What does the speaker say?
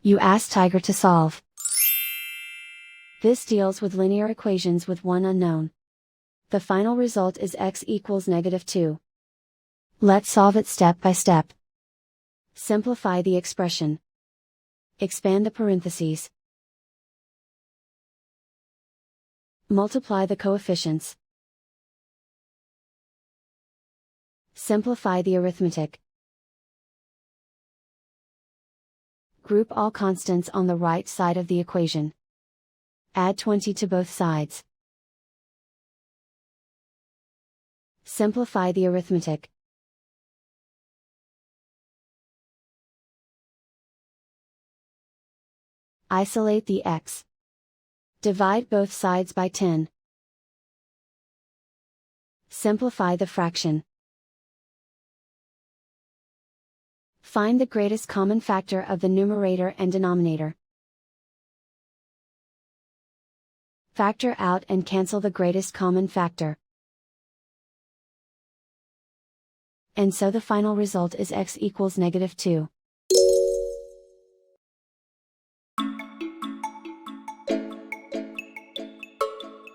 You ask Tiger to solve. This deals with linear equations with one unknown. The final result is x equals -2. Let's solve it step by step. Simplify the expression. Expand the parentheses. Multiply the coefficients. Simplify the arithmetic. Group all constants on the right side of the equation. Add 20 to both sides. Simplify the arithmetic. Isolate the x. Divide both sides by 10. Simplify the fraction. Find the greatest common factor of the numerator and denominator. Factor out and cancel the greatest common factor. And so the final result is x equals -2.